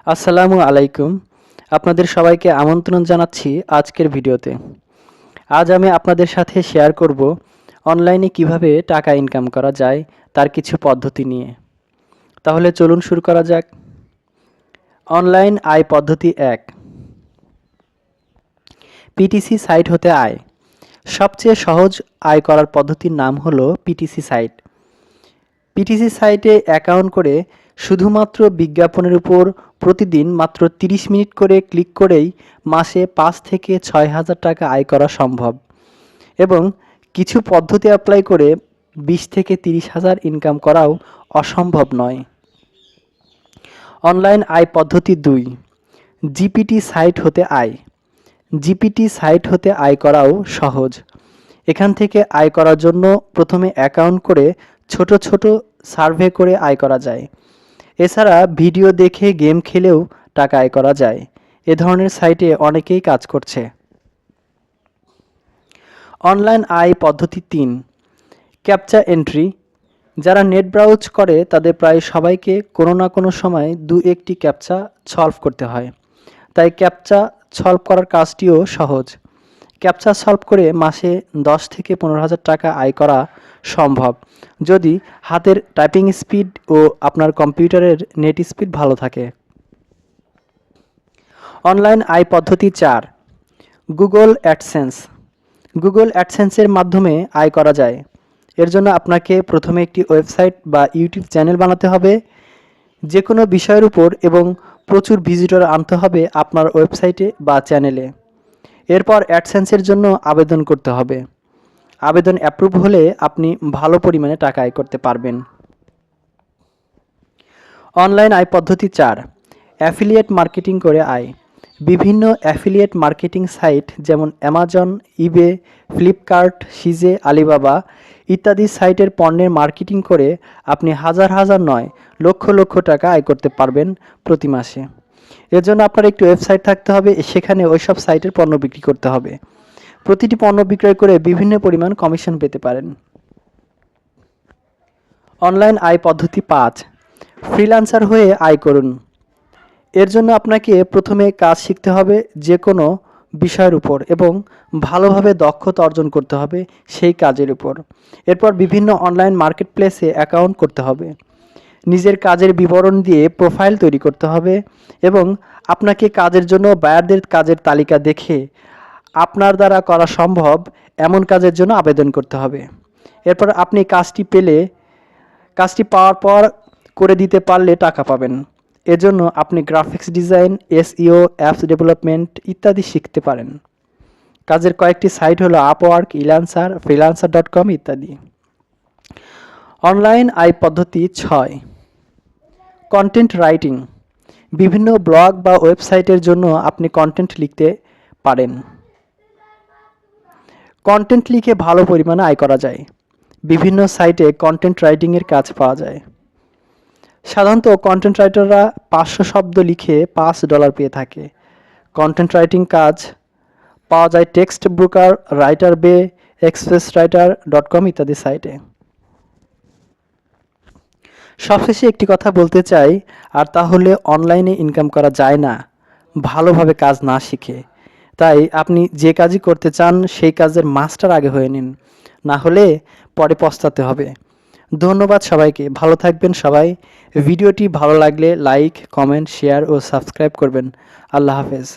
আসসালামু আলাইকুম। আপনাদের সবাইকে আমন্ত্রণ জানাচ্ছি আজকের ভিডিওতে। আজ আমি আপনাদের সাথে শেয়ার করব অনলাইনে কিভাবে টাকা ইনকাম করা যায় তার কিছু পদ্ধতি নিয়ে। তাহলে চলুন শুরু করা যাক। অনলাইন আয় পদ্ধতি 1, পিটিসি সাইট হতে আয়। সবচেয়ে সহজ আয় করার পদ্ধতির নাম হলো পিটিসি সাইট। পিটিসি সাইটে অ্যাকাউন্ট করে শুধুমাত্র বিজ্ঞাপনের উপর প্রতিদিন মাত্র 30 মিনিট করে ক্লিক করেই মাসে 5 থেকে 6,000 টাকা আয় করা সম্ভব এবং কিছু পদ্ধতি অ্যাপ্লাই করে 20 থেকে 30,000 ইনকাম করাও অসম্ভব নয়। অনলাইন আয় পদ্ধতি 2, জিপিটি সাইট হতে আয়। জিপিটি সাইট হতে আয় করাও সহজ। এখান থেকে আয় করার জন্য প্রথমে অ্যাকাউন্ট করে ছোট ছোট সার্ভে করে আয় করা যায়। এছাড়া ভিডিও দেখে গেম খেলেও টাকা আয় করা যায়। এ ধরনের সাইটে অনেকেই কাজ করছে। অনলাইন আয় পদ্ধতি 3, ক্যাপচা এন্ট্রি। যারা নেট ব্রাউজ করে তাদের প্রায় সবাইকে কোনো না কোনো সময় 2-1টি ক্যাপচা সলভ করতে হয়, তাই ক্যাপচা সলভ করার কাজটিও সহজ। ক্যাপচা সলভ করে মাসে 10 থেকে 15,000 টাকা আয় করা সম্ভব যদি হাতের টাইপিং স্পিড ও আপনার কম্পিউটারের নেট স্পিড ভালো থাকে। অনলাইন আয় পদ্ধতি 4, গুগল অ্যাডসেন্স। গুগল অ্যাডসেন্সের মাধ্যমে আয় করা যায়। এর জন্য আপনাকে প্রথমে একটি ওয়েবসাইট বা ইউটিউব চ্যানেল বানাতে হবে যে কোনো বিষয়ের উপর এবং প্রচুর ভিজিটর আনতে হবে আপনার ওয়েবসাইটে বা চ্যানেলে। এরপর অ্যাডসেন্সের জন্য আবেদন করতে হবে। আবেদন অ্যাপ্রুভ হলে আপনি ভালো পরিমাণে টাকা আয় করতে পারবেন। অনলাইন আয় পদ্ধতি 4, অ্যাফিলিয়েট মার্কেটিং করে আয়। বিভিন্ন অ্যাফিলিয়েট মার্কেটিং সাইট যেমন অ্যামাজন, ইবে, ফ্লিপকার্ট, সিজে, আলিবাবা ইত্যাদি সাইটের পণ্যের মার্কেটিং করে আপনি হাজার হাজার নয় লক্ষ লক্ষ টাকা আয় করতে পারবেন প্রতি মাসে। এর জন্য আপনার একটি ওয়েবসাইট থাকতে হবে, সেখানে ওইসব সাইটের পণ্য বিক্রি করতে হবে। প্রতিটি পণ্য বিক্রয় করে বিভিন্ন পরিমাণ কমিশন পেতে পারেন। অনলাইন আয় পদ্ধতি 5, ফ্রিল্যান্সার হয়ে আয় করুন। এর জন্য আপনাকে প্রথমে কাজ শিখতে হবে যে কোনো বিষয়ের উপর এবং ভালোভাবে দক্ষতা অর্জন করতে হবে সেই কাজের উপর। এরপর বিভিন্ন অনলাইন মার্কেট প্লেসে অ্যাকাউন্ট করতে হবে। নিজের কাজের বিবরণ দিয়ে প্রোফাইল তৈরি করতে হবে এবং আপনাকে কাজের জন্য বায়ারদের কাজের তালিকা দেখে আপনার দ্বারা করা সম্ভব এমন কাজের জন্য আবেদন করতে হবে। এরপর আপনি কাজটি পাওয়ার পর করে দিতে পারলে টাকা পাবেন। এজন্য আপনি graphics design, SEO, apps development ইত্যাদি শিখতে পারেন। কাজের কয়েকটি সাইট হলো আপওয়ার্ক, ইলান্সার, freelancer.com ইত্যাদি। অনলাইন আয় পদ্ধতি 6, কন্টেন্ট রাইটিং। বিভিন্ন ব্লগ বা ওয়েবসাইটের জন্য আপনি কন্টেন্ট লিখতে পারেন। কন্টেন্ট লিখে ভালো পরিমাণে আয় করা যায়। বিভিন্ন সাইটে কন্টেন্ট রাইটিংয়ের কাজ পাওয়া যায়। সাধারণত কন্টেন্ট রাইটাররা 500 শব্দ লিখে $5 পেয়ে থাকে। কন্টেন্ট রাইটিং কাজ পাওয়া যায় টেক্সট ব্রোকার, রাইটার বে, expresswriter.com ইত্যাদি সাইটে। সবশেষে একটি কথা বলতে চাই, আর তা হলে অনলাইনে ইনকাম করা যায় না ভালোভাবে কাজ না শিখে। তাই আপনি যে কাজই করতে চান সেই কাজের মাস্টার আগে হয়ে নিন, না হলে পরে পস্তাতে হবে। ধন্যবাদ সবাইকে, ভালো থাকবেন সবাই। ভিডিওটি ভালো লাগলে লাইক, কমেন্ট, শেয়ার ও সাবস্ক্রাইব করবেন। আল্লাহ হাফেজ।